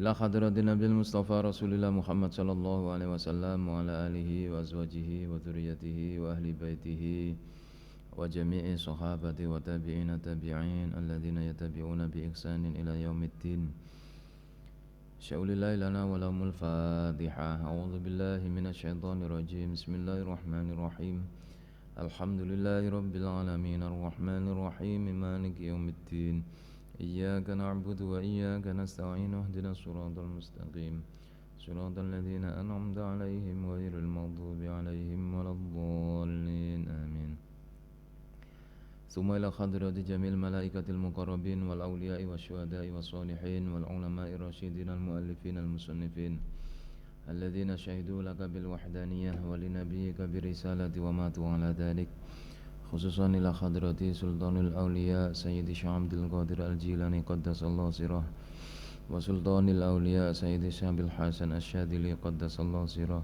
إلى حضرة النبي المصطفى رسول الله محمد صلى الله عليه وسلم وعلى آله وأزواجه وذريته وأهل بيته وجميع صحابته وتابعين تابعين الذين يتبعون بإحسان إلى يوم الدين. شاء الله لنا ولهم الفاتحة. أعوذ بالله من الشيطان الرجيم. بسم الله الرحمن الرحيم. الحمد لله رب العالمين الرحمن الرحيم مالك يوم الدين. إياك نعبد وإياك نستعين اهدنا الصراط المستقيم صراط الذين أنعمت عليهم غير المغضوب عليهم ولا الضالين آمين. ثم إلى حضرة جميع الملائكة المقربين والأولياء والشهداء والصالحين والعلماء الراشدين المؤلفين المصنفين الذين شهدوا لك بالوحدانية ولنبيك برسالة وماتوا على ذلك، خصوصا إلى حضرة سلطان الأولياء سيد شيخ عبد القادر الجيلاني قدس الله سره، وسلطان الأولياء سيد شيخ الحسن الشاذلي قدس الله سره،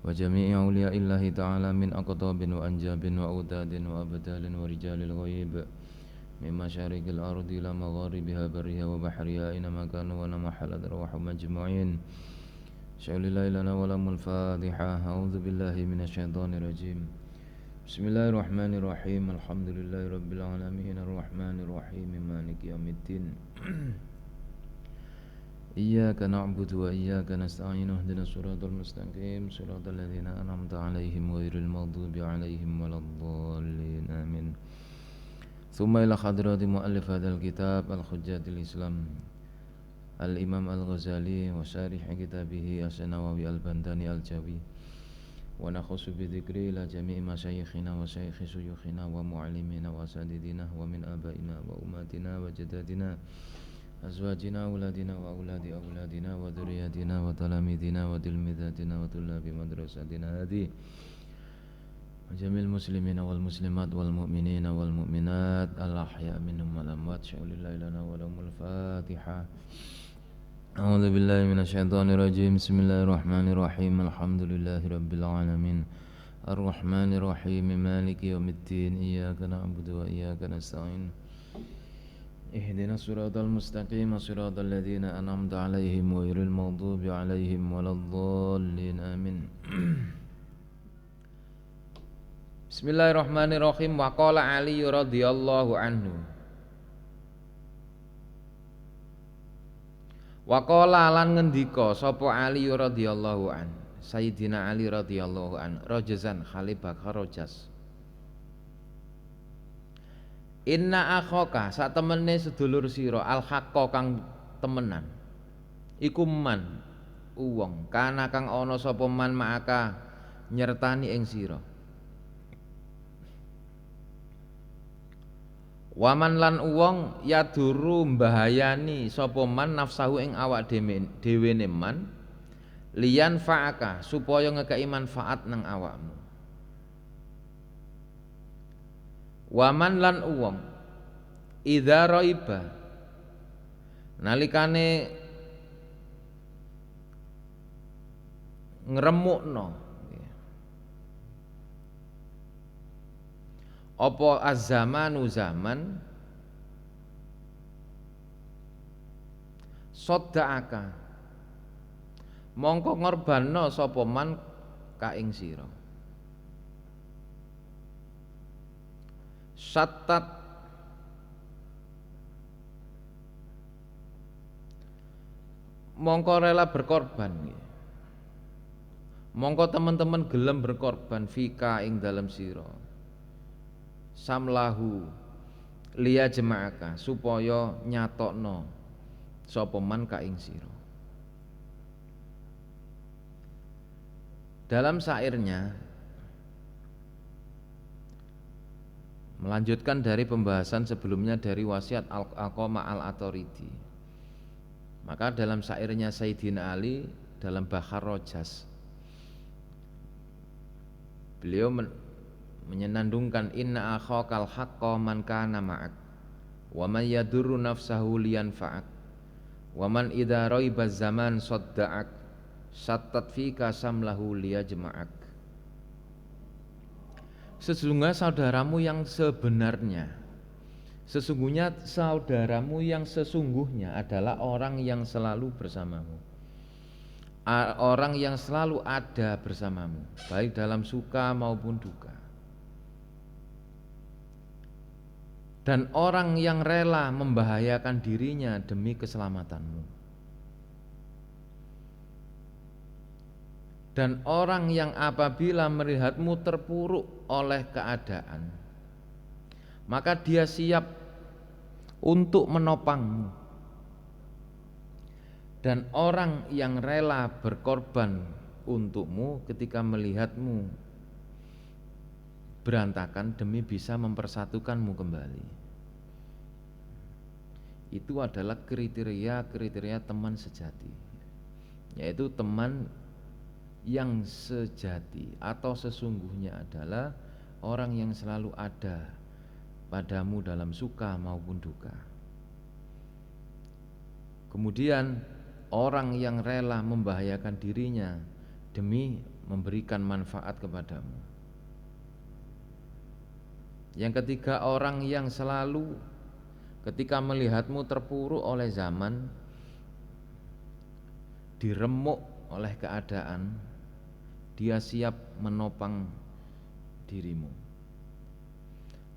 وجميع أولياء الله تعالى من أقطاب وأنجاب وأوداد وأبدال ورجال الغيب من مشارق الأرض إلى مغاربها برها وبحرها أينما كانوا ونما حلت أرواحهم أجمعين. شاء الله لنا ولهم الفاتحة. أعوذ بالله من الشيطان الرجيم. بسم الله الرحمن الرحيم. الحمد لله رب العالمين الرحمن الرحيم مالك يوم الدين. إياك نعبد وإياك نستعين اهدنا الصراط المستقيم صراط الذين أنعمت عليهم غير المغضوب عليهم ولا الضالين آمين. ثم إلى حضرة مؤلف هذا الكتاب الحجة الإسلام الإمام الغزالي وشارح كتابه النووي البنداني الجوي، ونخص بذكره إلى جميع مشايخنا وشيخ شيوخنا ومعلمين وأساتذتنا ومن آبائنا وأمهاتنا وجداتنا أزواجنا أولادنا وأولاد أولادنا وذرياتنا وتلاميذنا وتلميذاتنا وطلاب مدرستنا هذه وجميع المسلمين والمسلمات والمؤمنين والمؤمنات الأحياء منهم والأموات. شاء الله لنا ولهم الفاتحة. أعوذ بالله من الشيطان الرجيم. بسم الله الرحمن الرحيم. الحمد لله رب العالمين الرحمن الرحيم مالك يوم الدين. إياك نعبد وإياك نستعين اهدنا الصراط المستقيم صراط الذين أنعمت عليهم غير المغضوب عليهم ولا الضالين آمين. Bismillahirrahmanirrahim. Wa qala Ali radhiyallahu anhu. Wa qala lan ngendika sapa Ali radhiyallahu an, Sayyidina Ali radhiyallahu an, rajazan khali bakar rojas. Inna akhaka sak temene sedulur sira al haqqa kang temenan. Iku man wong kana kang ana sapa man ma'aka nyertani ing sira. Waman lan wong yaduru mbahayani sapa man nafsahu ing awak dhewe man liyan fa'aka supaya ngekeki manfaat nang awakmu. Waman lan wong idza raiba nalikane ngremukno apa az-zamanu zaman sodda'aka mongko ngorbanno sapa man ka ing sira. Sattat mongko rela berkorban, mongko teman-teman gelem berkorban fika ing dalam sira. Samlahu liya jema'aka supaya nyatokno sapa man ka ing sira. Dalam syairnya melanjutkan dari pembahasan sebelumnya dari wasiat Al-Qama Al-Atoridi. Maka dalam syairnya Sayyidina Ali dalam Bahar Rojas beliau menyenandungkan inna akhakal haqqa man kana ma'ak wa man yadurru nafsahu liyanfa'ak wa man idza raiba zaman sadda'ak sattat fika samlahu liyajma'ak. Sesungguhnya saudaramu yang sebenarnya Sesungguhnya saudaramu yang sesungguhnya adalah orang yang selalu bersamamu, orang yang selalu ada bersamamu, baik dalam suka maupun duka. Dan orang yang rela membahayakan dirinya demi keselamatanmu. Dan orang yang apabila melihatmu terpuruk oleh keadaan, maka dia siap untuk menopangmu. Dan orang yang rela berkorban untukmu ketika melihatmu berantakan demi bisa mempersatukanmu kembali. Itu adalah kriteria teman sejati, yaitu teman yang sejati atau sesungguhnya adalah orang yang selalu ada padamu dalam suka maupun duka. Kemudian orang yang rela membahayakan dirinya demi memberikan manfaat kepadamu. Yang ketiga, orang yang selalu ketika melihatmu terpuruk oleh zaman, diremuk oleh keadaan, dia siap menopang dirimu.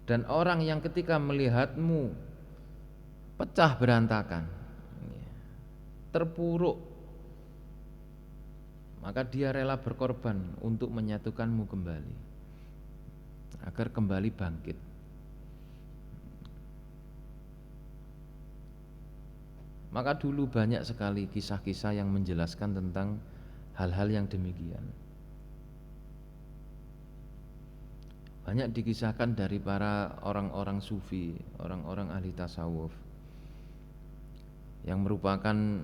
Dan orang yang ketika melihatmu pecah berantakan, terpuruk, maka dia rela berkorban untuk menyatukanmu kembali, agar kembali bangkit. Maka dulu banyak sekali kisah-kisah yang menjelaskan tentang hal-hal yang demikian. Banyak dikisahkan dari para orang-orang sufi, orang-orang ahli tasawuf, yang merupakan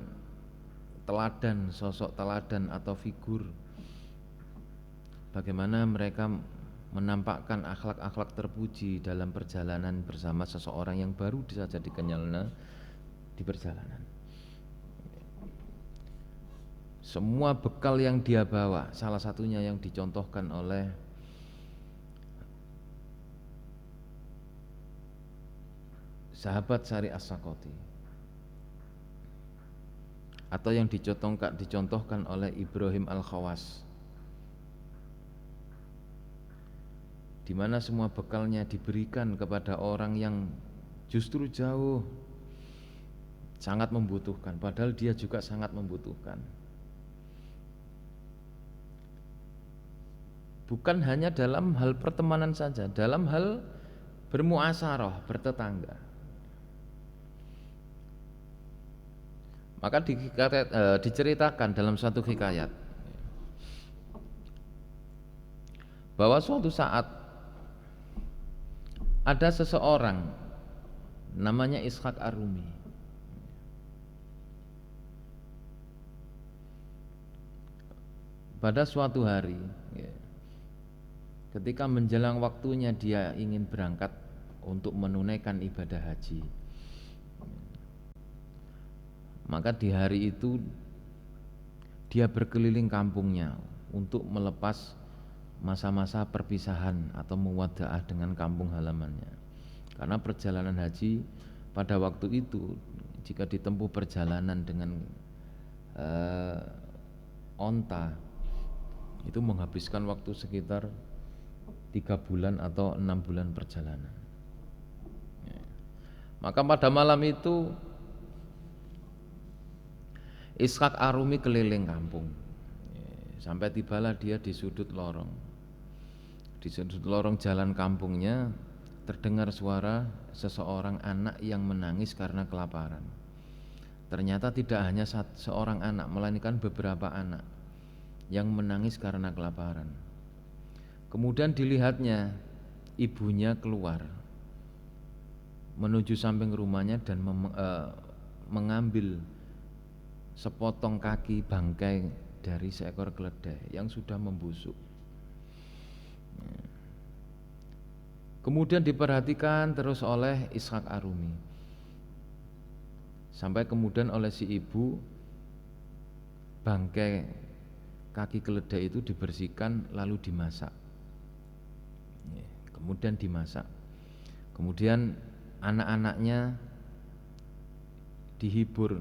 teladan, sosok teladan atau figur bagaimana mereka menampakkan akhlak-akhlak terpuji dalam perjalanan bersama seseorang yang baru saja dikenalnya di perjalanan. Semua bekal yang dia bawa, salah satunya yang dicontohkan oleh sahabat Sari As-Sakoti, atau yang dicontohkan oleh Ibrahim Al-Khawas, di mana semua bekalnya diberikan kepada orang yang justru jauh sangat membutuhkan, padahal dia juga sangat membutuhkan. Bukan hanya dalam hal pertemanan saja, dalam hal bermuasaroh, bertetangga. Maka diceritakan dalam satu hikayat bahwa suatu saat ada seseorang namanya Ishaq Ar-Rumi. Pada suatu hari, ketika menjelang waktunya dia ingin berangkat untuk menunaikan ibadah haji, maka di hari itu dia berkeliling kampungnya untuk melepas masa-masa perpisahan atau muwadaah dengan kampung halamannya. Karena perjalanan haji pada waktu itu jika ditempuh perjalanan dengan onta, itu menghabiskan waktu sekitar 3 bulan atau 6 bulan perjalanan. Maka pada malam itu Ishaq Ar-Rumi keliling kampung, sampai tibalah dia di sudut lorong. Di sudut lorong jalan kampungnya terdengar suara seseorang anak yang menangis karena kelaparan. Ternyata tidak hanya seorang anak, melainkan beberapa anak yang menangis karena kelaparan. Kemudian dilihatnya ibunya keluar menuju samping rumahnya dan mengambil sepotong kaki bangkai dari seekor keledai yang sudah membusuk. Kemudian diperhatikan terus oleh Ishaq Ar-Rumi, sampai kemudian oleh si ibu bangkai kaki keledai itu dibersihkan lalu dimasak. Kemudian dimasak. Kemudian anak-anaknya dihibur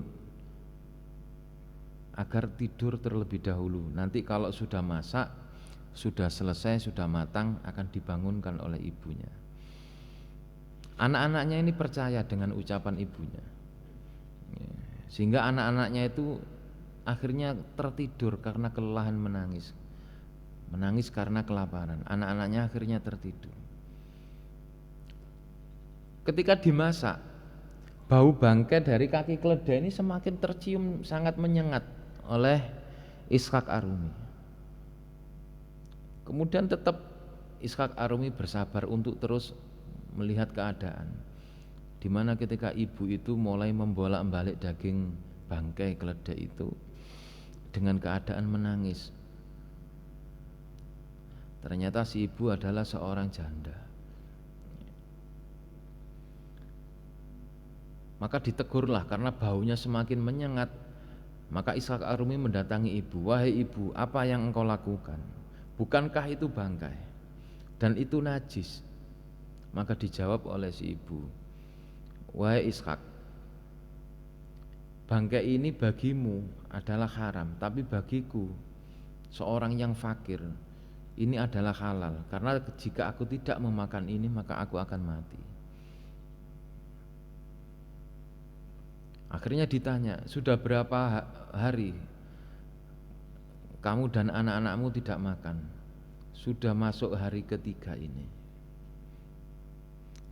agar tidur terlebih dahulu. Nanti kalau sudah masak, sudah selesai, sudah matang, akan dibangunkan oleh ibunya. Anak-anaknya ini percaya dengan ucapan ibunya, sehingga anak-anaknya itu akhirnya tertidur karena kelelahan menangis karena kelaparan. Anak-anaknya akhirnya tertidur. Ketika dimasak, bau bangkai dari kaki keledai ini semakin tercium sangat menyengat oleh Ishaq Arumi. Kemudian tetap Ishaq Arumi bersabar untuk terus melihat keadaan, di mana ketika ibu itu mulai membolak-balik daging bangkai keledai itu dengan keadaan menangis. Ternyata si ibu adalah seorang janda. Maka ditegurlah karena baunya semakin menyengat. Maka Ishaq Arumi mendatangi ibu, "Wahai ibu, apa yang engkau lakukan? Bukankah itu bangkai? Dan itu najis?" Maka dijawab oleh si ibu, "Wahai Ishaq, bangkai ini bagimu adalah haram, tapi bagiku, seorang yang fakir, ini adalah halal. Karena jika aku tidak memakan ini, maka aku akan mati." Akhirnya ditanya, "Sudah berapa hari kamu dan anak-anakmu tidak makan?" "Sudah masuk hari ketiga ini."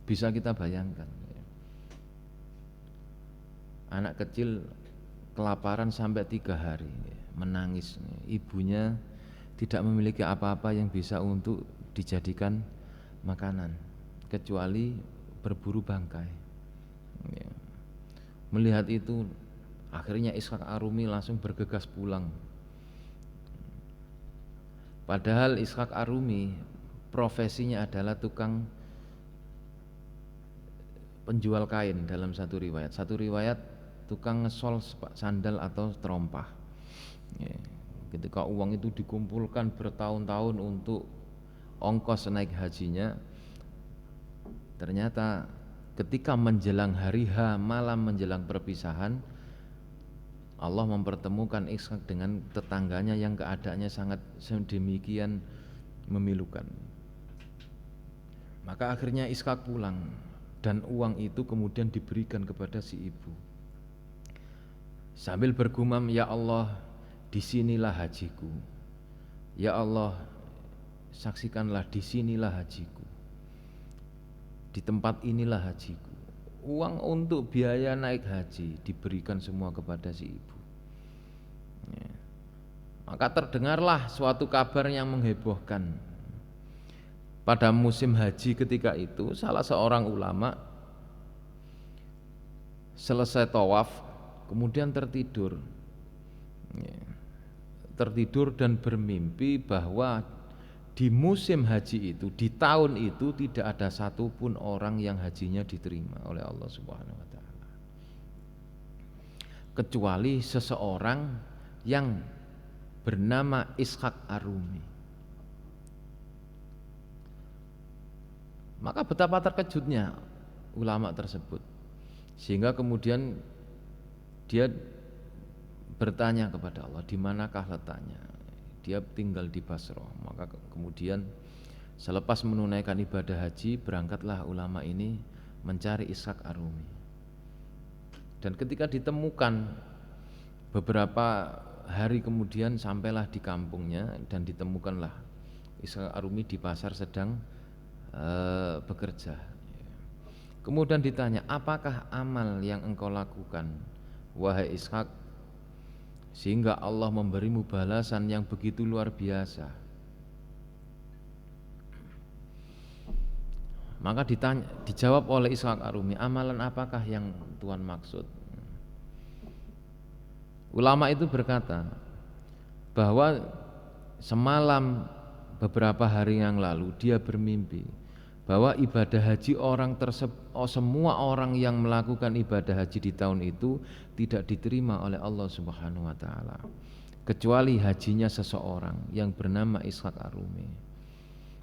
Bisa kita bayangkan, anak kecil kelaparan sampai 3 hari, menangis. Ibunya tidak memiliki apa-apa yang bisa untuk dijadikan makanan kecuali berburu bangkai. Melihat itu, akhirnya Ishaq Arumi langsung bergegas pulang. Padahal Ishaq Arumi profesinya adalah tukang penjual kain dalam satu riwayat tukang ngesol sandal atau terompah. Ketika uang itu dikumpulkan bertahun-tahun untuk ongkos naik hajinya, ternyata ketika menjelang hari H, malam menjelang perpisahan, Allah mempertemukan Ishaq dengan tetangganya yang keadaannya sangat sedemikian memilukan. Maka akhirnya Ishaq pulang, dan uang itu kemudian diberikan kepada si ibu sambil bergumam, "Ya Allah, disinilah hajiku. Ya Allah, saksikanlah disinilah hajiku. Di tempat inilah hajiku." Uang untuk biaya naik haji diberikan semua kepada si ibu. Maka terdengarlah suatu kabar yang menghebohkan. Pada musim haji ketika itu, salah seorang ulama selesai tawaf kemudian tertidur dan bermimpi bahwa di musim haji itu, di tahun itu, tidak ada satupun orang yang hajinya diterima oleh Allah Subhanahu wa Ta'ala, kecuali seseorang yang bernama Ishaq Arumi. Maka betapa terkejutnya ulama tersebut, sehingga kemudian dia bertanya kepada Allah, "Di manakah letaknya?" Dia tinggal di Basrah. Maka kemudian selepas menunaikan ibadah haji, berangkatlah ulama ini mencari Ishaq Arumi. Dan ketika ditemukan, beberapa hari kemudian sampailah di kampungnya dan ditemukanlah Ishaq Arumi di pasar sedang bekerja. Kemudian ditanya, "Apakah amal yang engkau lakukan, wahai Ishaq, sehingga Allah memberimu balasan yang begitu luar biasa?" Maka dijawab oleh Ishaq Arumi, "Amalan apakah yang Tuhan maksud?" Ulama itu berkata bahwa semalam beberapa hari yang lalu dia bermimpi bahwa ibadah haji semua orang yang melakukan ibadah haji di tahun itu tidak diterima oleh Allah Subhanahu wa Ta'ala, kecuali hajinya seseorang yang bernama Ishaq Arumi.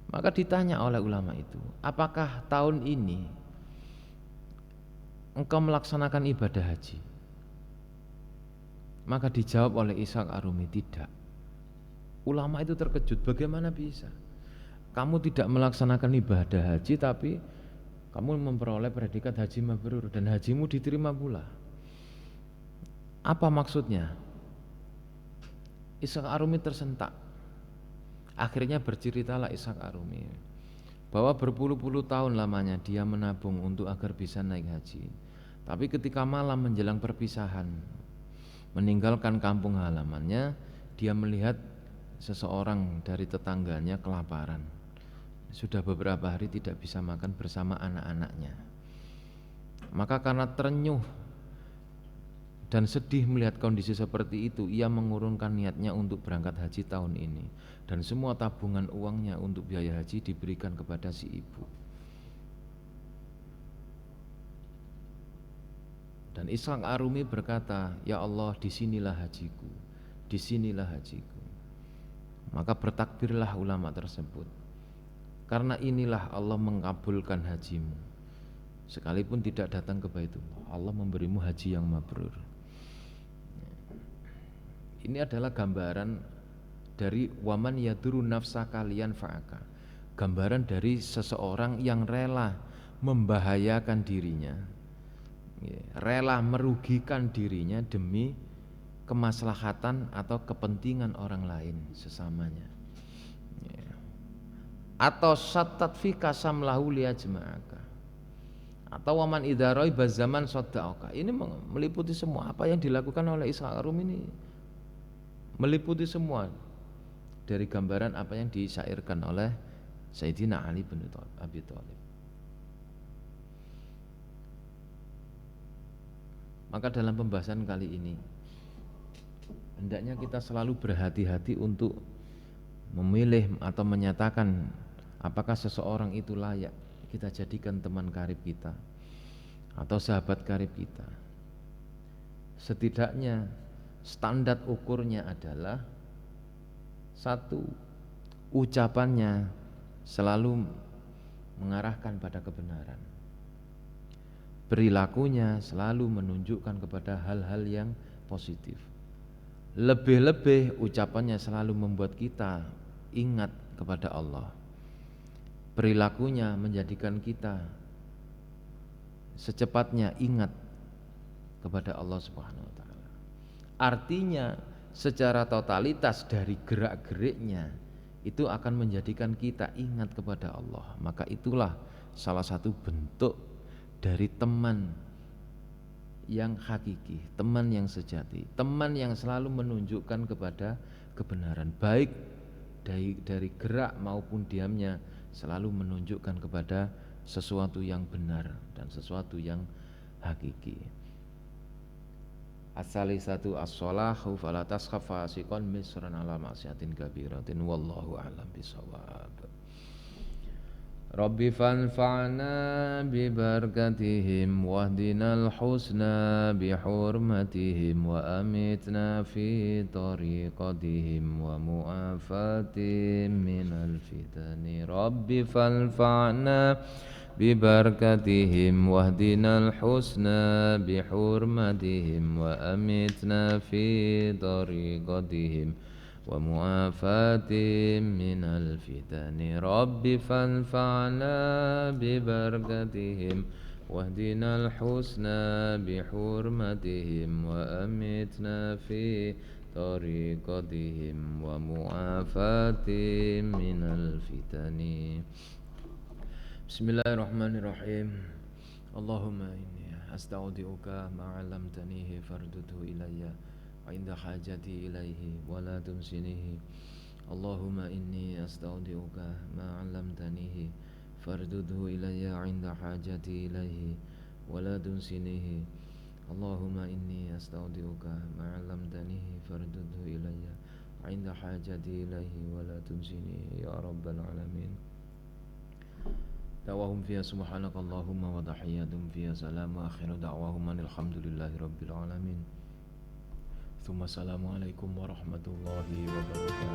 Maka ditanya oleh ulama itu, "Apakah tahun ini engkau melaksanakan ibadah haji? Maka dijawab oleh Ishaq Ar-Rumi, tidak. Ulama itu terkejut, bagaimana bisa? Kamu tidak melaksanakan ibadah haji tapi kamu memperoleh predikat haji mabrur dan hajimu diterima pula. Apa maksudnya? Ishaq Ar-Rumi tersentak. Akhirnya berceritalah Ishaq Ar-Rumi bahwa berpuluh-puluh tahun lamanya dia menabung untuk agar bisa naik haji. Tapi ketika malam menjelang perpisahan, meninggalkan kampung halamannya, dia melihat seseorang dari tetangganya kelaparan. Sudah beberapa hari tidak bisa makan bersama anak-anaknya. Maka karena terenyuh dan sedih melihat kondisi seperti itu, ia mengurungkan niatnya untuk berangkat haji tahun ini. Dan semua tabungan uangnya untuk biaya haji diberikan kepada si ibu. Dan Ishaq Ar-Rumi berkata, ya Allah, disinilah hajiku, disinilah hajiku. Maka bertakbirlah ulama tersebut, karena inilah Allah mengabulkan hajimu. Sekalipun tidak datang ke Baitullah, Allah memberimu haji yang mabrur. Ini adalah gambaran dari waman yaduru nafsa kalian fa'aka. Gambaran dari seseorang yang rela membahayakan dirinya, rela merugikan dirinya demi kemaslahatan atau kepentingan orang lain sesamanya. Atau satat fi kasam lahu liyajma'aka. Atau waman idharoi bazaman sodda'aka. Ini meliputi semua apa yang dilakukan oleh Ishaq Ar-Rumi ini, meliputi semua dari gambaran apa yang disyairkan oleh Sayyidina Ali bin Abi Thalib. Maka dalam pembahasan kali ini hendaknya kita selalu berhati-hati untuk memilih atau menyatakan apakah seseorang itu layak kita jadikan teman karib kita atau sahabat karib kita. Setidaknya standar ukurnya adalah satu, ucapannya selalu mengarahkan pada kebenaran, perilakunya selalu menunjukkan kepada hal-hal yang positif, lebih-lebih ucapannya selalu membuat kita ingat kepada Allah, perilakunya menjadikan kita secepatnya ingat kepada Allah Subhanahu wa taala. Artinya secara totalitas dari gerak-geriknya itu akan menjadikan kita ingat kepada Allah. Maka itulah salah satu bentuk dari teman yang hakiki, teman yang sejati, teman yang selalu menunjukkan kepada kebenaran, baik dari gerak maupun diamnya selalu menunjukkan kepada sesuatu yang benar dan sesuatu yang hakiki. As-salisatu as-shalahu fala taskhaf fasiqan misran ala ma'siyatin kabiratin wallahu a'lam bisawab. Rabbi fanfa'na bi barakatihim wahdinal husna bi hurmatihim wa amitna fi tariqatihim wa mu'afatihim minal fitani. Rabbi fanfa'na ببركتهم واهدنا الحسنى بحرمتهم وأمتنا في طريقتهم ومعافاتهم من الفتن رب فانفعنا ببركتهم واهدنا الحسنى بحرمتهم وأمتنا في طريقتهم ومعافاتهم من الفتن. Bismillahirrahmanirrahim. Allahumma inni astaudi'uka ma 'allamtanihi fardudhu ilayya wa inda hajati ilaihi wa la tunsinihi. Allahumma inni astaudi'uka ma 'allamtanihi fardudhu ilayya 'inda hajati ilaihi wa la tunsinihi. Allahumma inni astaudi'uka ma 'allamtanihi fardudhu ilayya 'inda hajati ilaihi wa la tunsinihi ya rabbal alamin. Da'wahum fiha subhanakallahumma wa tahiyyatuhum fiha salam wa akhiru da'wahum alhamdulillahi rabbil alamin. Tsumma assalamu alaikum warahmatullahi wabarakatuh.